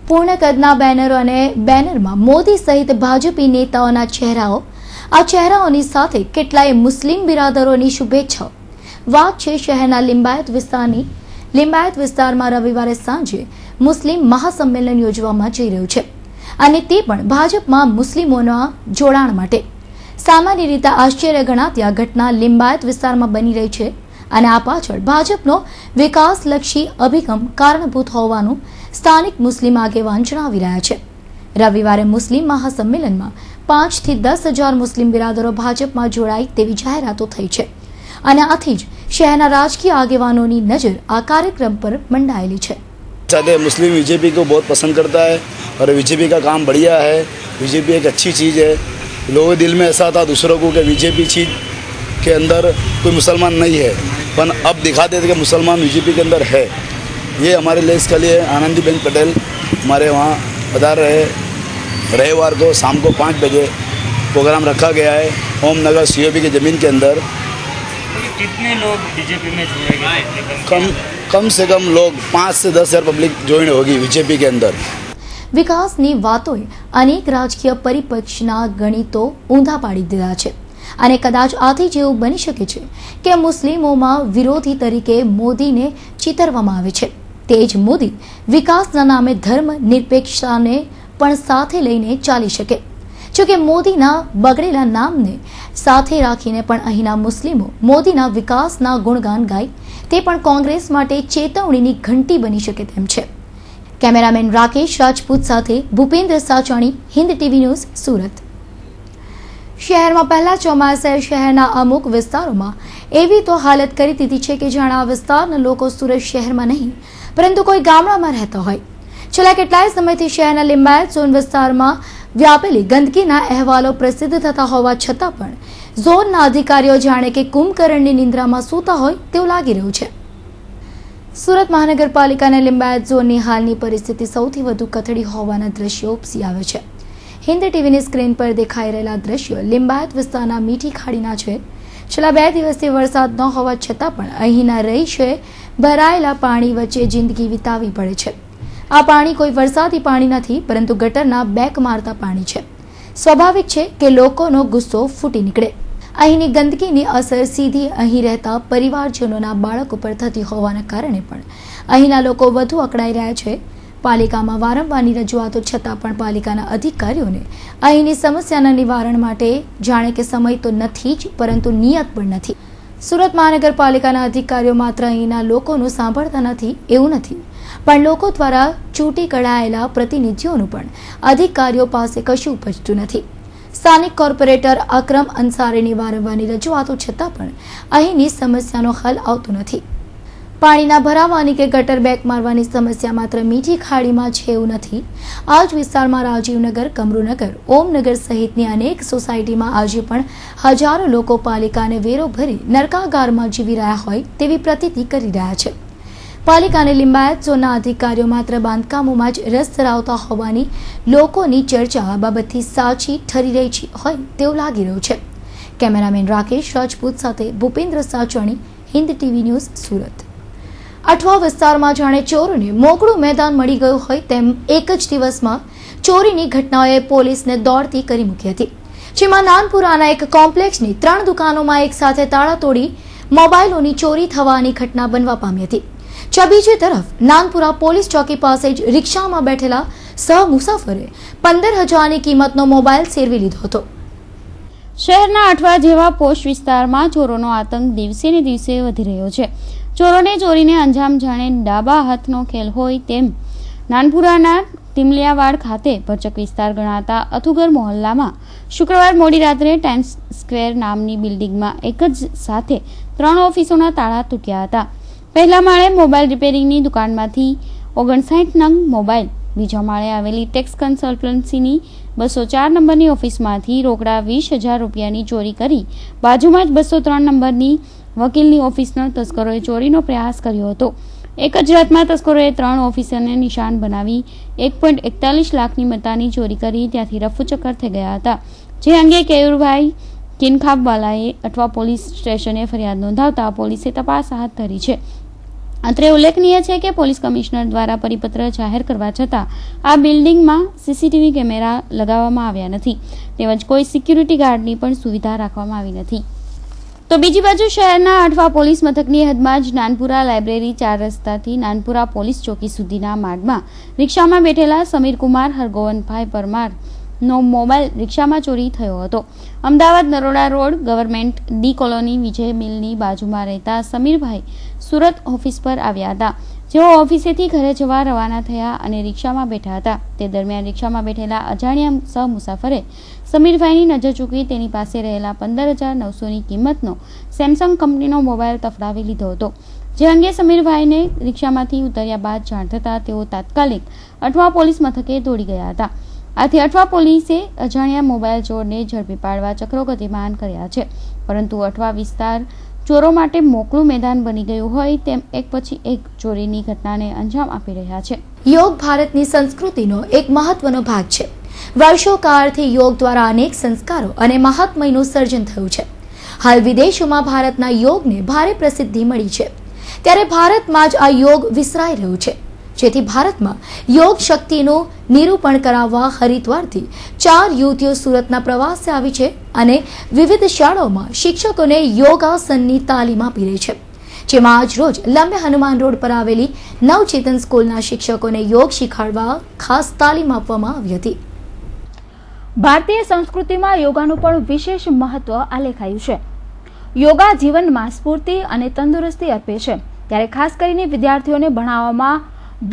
B: પૂર્ણ કદના બેનરો અને બેનરમાં મોદી સહિત ભાજપી નેતાઓના ચહેરાઓ, આ ચહેરાઓની સાથે કેટલાય મુસ્લિમ બિરાદરોની શુભેચ્છાઓ. વાત છે શહેરના લિંબાયત વિસ્તારમાં રવિવારે સાંજે મુસ્લિમ મહાસંમેલન યોજવામાં જઈ રહ્યું છે અને તે પણ ભાજપમાં મુસ્લિમોના જોડાણ માટે. સામાન્ય રીતે આશ્ચર્ય ગણાતી આ ઘટના લિંબાયત વિસ્તારમાં બની રહી છે અને આ પાછળ ભાજપનો વિકાસલક્ષી અભિગમ કારણભૂત હોવાનું સ્થાનિક મુસ્લિમ આગેવાન જણાવી રહ્યા છે. રવિવારે મુસ્લિમ મહાસંમેલનમાં 5 થી 10,000 મુસ્લિમ બિરાદરો ભાજપમાં જોડાય તેવી જાહેરાતો થઈ છે અને આથી જ શહેરના રાજકીય આગેવાનોની નજર આ કાર્યક્રમ પર મંડાયેલી છે.
P: मुस्लिम बीजेपी को बहुत पसंद करता है और बीजेपी का काम बढ़िया है. बीजेपी एक अच्छी चीज़ है. लोगों के दिल में ऐसा था दूसरों को कि बीजेपी चीज के अंदर कोई मुसलमान नहीं है, पर अब दिखा देते कि मुसलमान बीजेपी के अंदर है. ये हमारे लिए इसके लिए आनंदीबेन पटेल हमारे वहाँ पधार रहे. रविवार को शाम को 5 बजे प्रोग्राम रखा गया है ओमनगर सीओबी की ज़मीन के अंदर.
F: कितने लोग बीजेपी में जुड़ेंगे?
P: कम से कम लोग 5 से 10,000 पब्लिक ज्वाइन होगी बीजेपी के अंदर.
B: વિકાસની વાતોએ અનેક રાજકીય પરિપક્ષના ગણિતો ઊંધા પાડી દીધા છે અને કદાચ આથી જ એવું બની શકે છે કે મુસ્લિમોમાં વિરોધી તરીકે મોદીને ચિતરવામાં આવે છે. તે જ મોદી વિકાસના નામે ધર્મ નિરપેક્ષતાને પણ સાથે લઈને ચાલી શકે. જોકે મોદીના બગડેલા નામને સાથે રાખીને પણ અહીંના મુસ્લિમો મોદીના વિકાસના ગુણગાન ગાય તે પણ કોંગ્રેસ માટે ચેતવણીની ઘંટી બની શકે તેમ છે. કેમેરામેન રાકેશ રાજપૂત સાથે ભૂપેન્દ્ર સાચાણી, હિન્દ ટીવી ન્યૂઝ, સુરત. શહેરમાં પહેલા ચોમાસે શહેરના અમુક વિસ્તારોમાં એવી તો હાલત કરી દીધી છે કે જાણે આ વિસ્તારના લોકો સુરત શહેરમાં નહીં પરંતુ કોઈ ગામડામાં રહેતા હોય. છેલ્લા કેટલાય સમયથી શહેરના લિંબાયત ઝોન વિસ્તારમાં વ્યાપેલી ગંદકીના અહેવાલો પ્રસિદ્ધ થતા હોવા છતાં પણ ઝોનના અધિકારીઓ જાણે કે કુંભકર્ણની નિંદ્રામાં સૂતા હોય તેવું લાગી રહ્યું છે. સુરત મહાનગરપાલિકાના લિંબાયત ઝોનની હાલની પરિસ્થિતિ સૌથી વધુ કથળી હોવાના દ્રશ્યો ઉપસી આવે છે. હિન્દ ટીવીની સ્ક્રીન પર દેખાઈ રહેલા દ્રશ્યો લિંબાયત વિસ્તારના મીઠી ખાડીના છે. છેલ્લા 2 દિવસથી વરસાદ ન હોવા છતાં પણ અહીંના રહીશોએ ભરાયેલા પાણી વચ્ચે જિંદગી વિતાવવી પડે છે. આ પાણી કોઈ વરસાદી પાણી નથી પરંતુ ગટરના બેક મારતા પાણી છે. સ્વાભાવિક છે કે લોકોનો ગુસ્સો ફૂટી નીકળે. અહીંની ગંદકીની અસર સીધી અહીં રહેતા પરિવારજનોના બાળકો પર થતી હોવાના કારણે પણ અહીંના લોકો વધુ અકળાઈ રહ્યા છે. પાલિકામાં વારંવારની રજૂઆતો છતાં પણ પાલિકાના અધિકારીઓને અહીંની સમસ્યાના નિવારણ માટે જાણે કે સમય તો નથી જ પરંતુ નિયત પણ નથી. સુરત મહાનગરપાલિકાના અધિકારીઓ માત્ર અહીંના લોકોનું સાંભળતા નથી એવું નથી, પણ લોકો દ્વારા ચૂંટી કઢાયેલા પ્રતિનિધિઓનું પણ અધિકારીઓ પાસે કશું ઉપજતું નથી. સ્થાનિક કોર્પોરેટર અકરમ અંસારીની વારંવારની રજૂઆતો છતાં પણ અહીંની સમસ્યાનો હલ આવતો નથી. પાણીના ભરાવાની કે ગટર બેક મારવાની સમસ્યા માત્ર મીઠી ખાડીમાં છે એવું નથી. આ જ વિસ્તારમાં રાજીવનગર, કમરુનગર, ઓમનગર સહિતની અનેક સોસાયટીમાં આજે પણ હજારો લોકો પાલિકાને વેરો ભરી નરકાગારમાં જીવી રહ્યા હોય તેવી પ્રતીતિ કરી રહ્યા છે. પાલિકાને લિંબાયત ઝોનના અધિકારીઓ માત્ર બાંધકામોમાં જ રસ ધરાવતા હોવાની લોકોની ચર્ચા આ બાબતથી સાચી ઠરી રહી હોય તેવું લાગી રહ્યું છે. કેમેરામેન રાકેશ રાજપૂત સાથે ભૂપેન્દ્ર સાચાણી, હિન્દ ટીવી ન્યૂઝ, સુરત. અઠવા વિસ્તારમાં જાણે ચોરોને મોકળું મેદાન મળી ગયું હોય તેમ એક જ દિવસમાં ચોરીની ઘટનાઓએ પોલીસને દોડતી કરી મૂકી હતી. જેમાં નાનપુરાના એક કોમ્પ્લેક્સની 3 દુકાનોમાં એક સાથે તાળા તોડી મોબાઈલોની ચોરી થવાની ઘટના બનવા પામી હતી. બીજી તરફ નાનપુરા પોલીસ ચોકી પાસે જ રિક્ષામાં બેઠેલા સહમુસાફરે 15,000ની કિંમતનો મોબાઈલ સેરવી લીધો હતો.
D: શહેરના અઠવા જેવા પોશ વિસ્તારમાં ચોરોનો આતંક દિવસે ને દિવસે વધી રહ્યો છે. ચોરોને ચોરીને અંજામ જાણે ડાબા હાથનો ખેલ હોય તેમ નાનપુરાના તિમલિયાવાડ ખાતે ભરચક વિસ્તાર ગણાતા અથુગર મોહલ્લામાં શુક્રવાર મોડી રાત્રે ટાઈમ્સ સ્ક્વેર નામની બિલ્ડિંગમાં એક જ સાથે 3 ઓફિસોના તાળા તૂટ્યા હતા. પહેલા માળે મોબાઈલ રિપેરિંગની દુકાનમાંથી 59 નંગ મોબાઈલ, બીજા માળે આવેલી ટેક્સ કન્સલ્ટન્સીની 204 નંબરની ઓફિસમાંથી રોકડા 20,000 રૂપિયાની ચોરી કરી બાજુમાં જ 203 નંબરની વકીલની ઓફિસના તસ્કરોએ ચોરીનો પ્રયાસ કર્યો હતો. એક જ રાતમાં તસ્કરોએ 3 ઓફિસરને નિશાન બનાવી 1.41 લાખની મત્તાની ચોરી કરી ત્યાંથી રફુચક્કર થઈ ગયા હતા. જે અંગે કેયુરભાઈ કિનખાબવાલાએ અઠવા પોલીસ સ્ટેશને ફરિયાદ નોંધાવતા પોલીસે તપાસ હાથ ધરી છે. અત્રે ઉલ્લેખનીય છે કે પોલીસ કમિશનર દ્વારા પરિપત્ર જાહેર કરવા છતાં આ બિલ્ડિંગમાં સીસીટીવી કેમેરા લગાવવામાં આવ્યા નથી તેમજ કોઈ સિક્યુરિટી ગાર્ડની પણ સુવિધા રાખવામાં આવી નથી. તો બીજી બાજુ શહેરના અઠવા પોલીસ મથકની હદમાં જ નાનપુરા લાઇબ્રેરી 4 રસ્તાથી નાનપુરા પોલીસ ચોકી સુધીના માર્ગમાં રિક્ષામાં બેઠેલા સમીરકુમાર હરગોવનભાઈ પરમારનો મોબાઈલ રિક્ષામાં ચોરી થયો હતો. Ahmedabad Naroda road government D colony Vijay મિલની બાજુમાં રહેતા સમીરભાઈ સુરત ઓફિસ પર આવ્યા હતા.
Q: જેઓ ઓફિસેથી ઘરે જવા રવાના થયા અને રિક્ષામાં બેઠા હતા. તે દરમિયાન રિક્ષામાં બેઠેલા અજાણ્યા સહમુસાફરે સમીરભાઈની નજર ચૂકી તેની પાસે રહેલા 15,900ની કિંમતનો સેમસંગ કંપનીનો મોબાઈલ તફડાવી લીધો હતો. જે અંગે સમીરભાઈને રિક્ષામાંથી ઉતર્યા બાદ જાણ થતાં તેઓ તાત્કાલિક અઠવા પોલીસ મથકે દોડી ગયા હતા. આથી અઠવા પોલીસે અજાણ્યા મોબાઈલ ચોરને ઝડપી પાડવા ચક્રો ગતિમાન કર્યા છે. પરંતુ અઠવા વિસ્તાર ચોરો માટે મોકળું મેદાન બની ગયું હોય તેમ એક પછી એક ચોરીની ઘટનાને અંજામ આપી રહ્યા છે.
B: યોગ ભારતની સંસ્કૃતિનો એક મહત્વનો ભાગ છે. વર્ષો કાળથી યોગ દ્વારા અનેક સંસ્કારો અને મહાત્મયનું સર્જન થયું છે. હાલ વિદેશોમાં ભારતના યોગને ભારે પ્રસિદ્ધિ મળી છે, ત્યારે ભારતમાં જ આ યોગ વિસરાઈ રહ્યું છે. જેથી ભારતમાં યોગ શક્તિનું નિરૂપણ કરાવવા હરિદ્વારથી 4 યુવતીઓ સુરતના પ્રવાસે આવી છે અને વિવિધ શાળાઓમાં શિક્ષકોને યોગાસનની તાલીમ આપી રહી છે. જેમાં આજ રોજ લંબે હનુમાન રોડ પર આવેલી નવચેતન સ્કૂલના શિક્ષકોને યોગ શીખવાડવા ખાસ તાલીમ આપવામાં આવી હતી.
D: ભારતીય સંસ્કૃતિમાં યોગાનું પણ વિશેષ મહત્વ આલેખાયું છે. યોગા જીવનમાં સ્ફૂર્તિ અને તંદુરસ્તી આપે છે, ત્યારે ખાસ કરીને વિદ્યાર્થીઓને ભણાવવામાં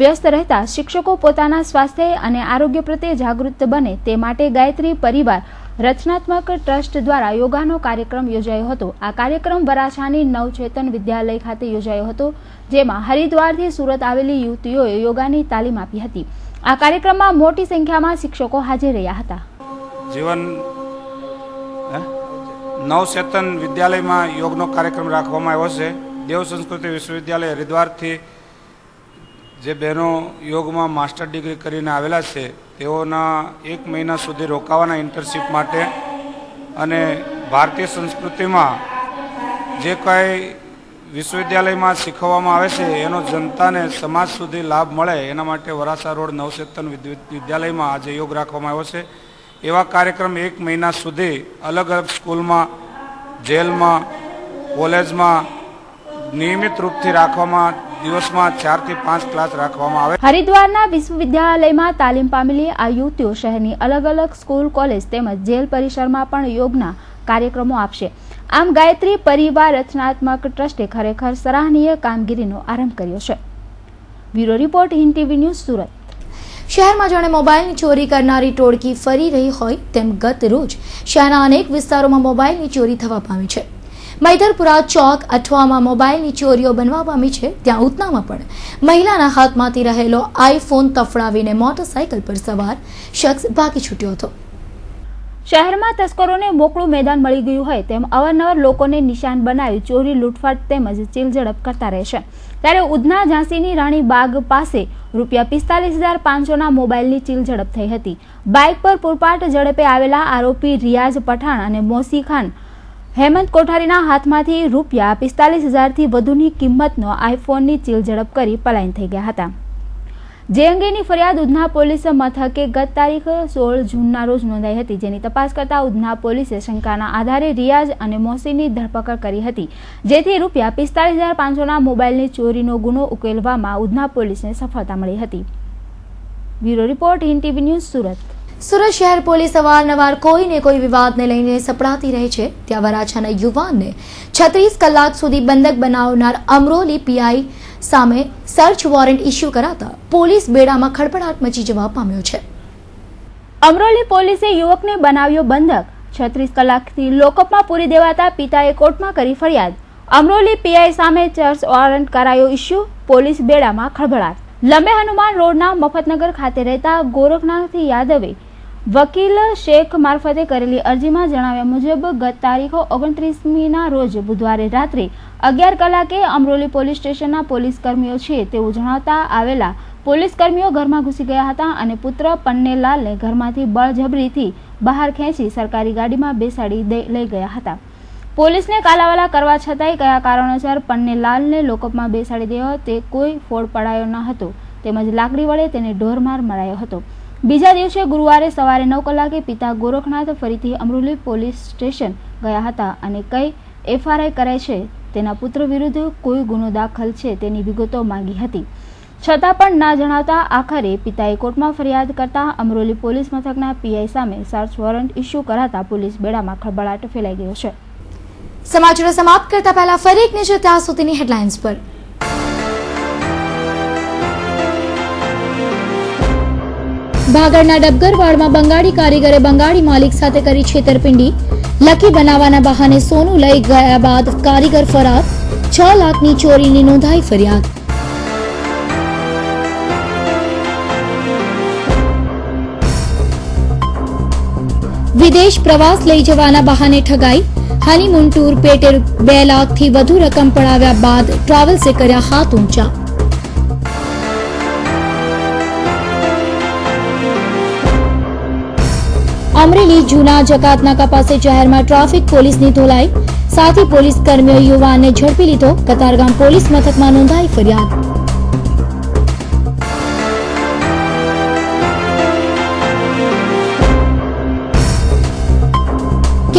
D: વ્યસ્ત રહેતા શિક્ષકો પોતાના સ્વાસ્થ્ય અને આરોગ્ય પ્રત્યે જાગૃત બને તે માટે ગાયત્રી પરિવાર રચનાત્મક ટ્રસ્ટ દ્વારા યોગાનો કાર્યક્રમ યોજાયો હતો. આ કાર્યક્રમ વરાછાની નવચેતન વિદ્યાલય ખાતે યોજાયો હતો, જેમાં હરિદ્વારથી સુરત આવેલી યુવતીઓએ યોગાની તાલીમ આપી હતી. આ કાર્યક્રમમાં મોટી સંખ્યામાં શિક્ષકો હાજર રહ્યા હતા.
R: જીવન નવચેતન વિદ્યાલયમાં યોગનો કાર્યક્રમ રાખવામાં આવ્યો છે. દેવ સંસ્કૃતિ વિશ્વવિદ્યાલય હરિદ્વારથી જે બહેનો યોગમાં માસ્ટર ડિગ્રી કરીને આવેલા છે તેઓના 1 મહિના સુધી રોકાવાના ઇન્ટર્નશીપ માટે અને ભારતીય સંસ્કૃતિમાં જે કંઈ વિશ્વવિદ્યાલયમાં શીખવવામાં આવે છે એનો જનતાને સમાજ સુધી લાભ મળે એના માટે વરાછા રોડ નવચેતન વિદ્યાલયમાં આજે યોગ રાખવામાં આવ્યો છે. એવા કાર્યક્રમ 1 મહિના સુધી અલગ અલગ સ્કૂલમાં, જેલમાં, કોલેજમાં નિયમિત રૂપથી રાખવામાં દિવસમાં 4 થી 5 ક્લાસ રાખવામાં આવે.
D: હરિદ્વારના વિશ્વવિદ્યાલયમાં તાલીમ પામેલી આ યુવતીઓ શહેરની અલગ અલગ સ્કૂલ, કોલેજ તેમજ જેલ પરિસરમાં પણ યોગના કાર્યક્રમો આપશે. આમ ગાયત્રી પરિવાર રચનાત્મક ટ્રસ્ટે ખરેખર સરાહનીય કામગીરીનો આરંભ કર્યો છે. Bureau report, Hind TV news, Surat.
B: શહેરમાં જાણે મોબાઈલની ચોરી કરનારી ટોળકી ફરી રહી હોય તેમ ગત રોજ શહેરના અનેક વિસ્તારોમાં મોબાઈલની ચોરી થવા પામી છે. મૈદરપુરા ચોક અઠવામાં મોબાઈલની ચોરીઓ બનવા પામી છે. ત્યાં ઉધનામાં પણ મહિલાના હાથમાંથી રહેલો આઈફોન તફડાવીને મોટરસાયકલ પર સવાર શખ્સ ભાગી છૂટ્યો હતો.
D: શહેરમાં તસ્કરોને મોકળું મેદાન મળી ગયું હોય તેમ અવારનવાર લોકોને નિશાન બનાવી ચોરી, લૂંટફાટ તેમજ ચીલઝડપ કરતા રહે છે. ત્યારે ઉધના ઝાંસીની રાણી બાગ પાસે ₹45,500ના મોબાઈલની ચીલઝડપ થઈ હતી. બાઇક પર પૂરપાટ ઝડપે આવેલા આરોપી રિયાઝ પઠાણ અને મોસી ખાન હેમંત કોઠારીના હાથમાંથી ₹45,000થી વધુની કિંમતનો આઈફોનની ચીલઝડપ કરી પલાયન થઈ ગયા હતા. જે અંગેની ફરિયાદ ઉધના પોલીસ મથકે ગત તારીખ 16 જૂનના રોજ નોંધાઈ હતી, જેની તપાસ કરતા ઉધના પોલીસે શંકાના આધારે રિયાઝ અને મોસીની ધરપકડ કરી હતી, જેથી ₹45,500ના મોબાઈલની ચોરીનો ગુનો ઉકેલવામાં ઉધના પોલીસને સફળતા મળી હતી. Bureau report, Hind TV news, Surat.
B: Surat શહેર પોલીસ અવારનવાર કોઈને કોઈ વિવાદને લઈને સપડાતી રહે છે. ત્યાં વરાછાના યુવાનને 36 કલાક સુધી બંધક બનાવનાર અમરોલી પીઆઈ સામે સર્ચ વોરંટ ઇસ્યુ કરાતા પોલીસ બેડામાં ખળભળાટ મચી જવા પામ્યો છે.
D: અમરોલી પોલીસે યુવકને બનાવ્યો બંધક. 36 કલાકથી લોકઅપમાં પૂરી દેવાતા પિતાએ કોર્ટમાં કરી ફરિયાદ. અમરોલી પીઆઈ સામે સર્ચ વોરંટ કરાયો ઇસ્યુ, પોલીસ બેડામાં ખળભળાટ. લંબે હનુમાન રોડના મફતનગર ખાતે રહેતા ગોરખનાથ યાદવે વકીલ શેખ મારફતે કરેલી અરજીમાં જણાવ્યા મુજબ ગત તારીખ 29મીના રોજ બુધવારે રાત્રે 11 કલાકે અમરોલી પોલીસ સ્ટેશનના પોલીસ કર્મીઓ છે તેવું જણાવતા આવેલા પોલીસ કર્મીઓ ઘરમાં ઘૂસી ગયા હતા અને પુત્ર પન્નેલાલને ઘરમાંથી બળજબરીથી બહાર ખેંચી સરકારી ગાડીમાં બેસાડી લઈ ગયા હતા. પોલીસને કાલાવાલા કરવા છતાંય કયા કારણોસર પન્નેલાલને લોકઅપમાં બેસાડી દેવો તે કોઈ ફોડ પડાયો ન હતો, તેમજ લાકડી વડે તેને ઢોરમાર મરાયો હતો. બીજા દિવસે ગુરુવારે સવારે 9 કલાકે પિતા ગોરખનાથ ફરીથી અમરોલી પોલીસ સ્ટેશન ગયા હતા અને કઈ એફઆરઆઈ કરાઈ છે, તેના પુત્ર વિરુદ્ધ કોઈ ગુનો દાખલ છે તેની વિગતો માંગી હતી, છતાં પણ ના જણાવતા આખરે પિતાએ કોર્ટમાં ફરિયાદ કરતા અમરોલી પોલીસ મથકના પીઆઈ સામે સર્ચ વોરંટ ઇસ્યુ કરાતા પોલીસ બેડામાં ખળભળાટ ફેલાઈ ગયો છે. સમાચારો સમાપ્ત કરતા પહેલા ફરી એક નજર ત્યાં સુધીની હેડલાઇન્સ પર.
B: ભાગળના ડબગરવાડમાં બંગાળી કારીગરે બંગાળી માલિક સાથે કરી છેતરપિંડી. લકી બનાવવાના બહાને સોનું લઈ ગયા બાદ કારીગર ફરાર. 6 લાખની ચોરીની નોંધાઈ ફરિયાદ. વિદેશ પ્રવાસ લઈ જવાના બહાને ઠગાઈ. હનીમૂન ટૂર પેટે 2 લાખથી વધુ રકમ પડાવ્યા બાદ ટ્રાવેલ્સે કર્યા હાથ ઊંચા. અમરેલી જૂના જકાતનાકા પાસે જાહેરમાં ટ્રાફિક પોલીસની ધોલાઈ. સાથી પોલીસ કર્મીઓ યુવાનને ઝડપી લીધો. કતારગામ પોલીસ મથકમાં નોંધાઈ ફરિયાદ.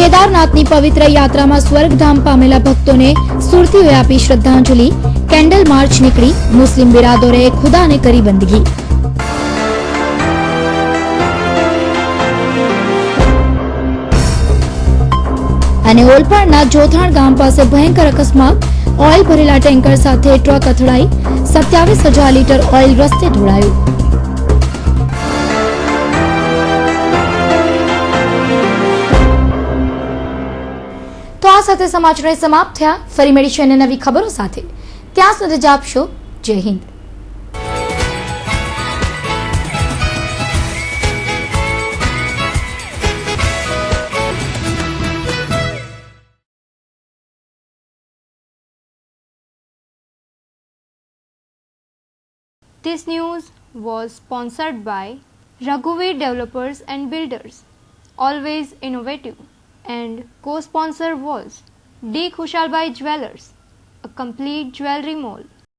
B: કેદારનાથની પવિત્ર યાત્રામાં સ્વર્ગધામ પામેલા ભક્તોને સુરતીઓએ આપી શ્રદ્ધાંજલિ. કેન્ડલ માર્ચ નીકળી. મુસ્લિમ બિરાદરોએ ખુદાને કરી બંદગી. અને ઓલપાડના જોથાણ ગામ પાસે ભયંકર અકસ્માત. ઓઇલ ભરેલા ટેન્કર સાથે ટ્રક અથડાઈ. 27,000 લીટર ઓઇલ રસ્તે ઢોળાયું. તો આ સાથે સમાચાર સમાપ્ત થયા. ફરી મળીશું નવી ખબરો સાથે. ત્યાં સુધી રજા આપશો. જય Hind.
A: This news was sponsored by Raghuveer Developers and Builders, always innovative, and co-sponsor was D. Khushalbai Jewelers, a complete jewelry mall.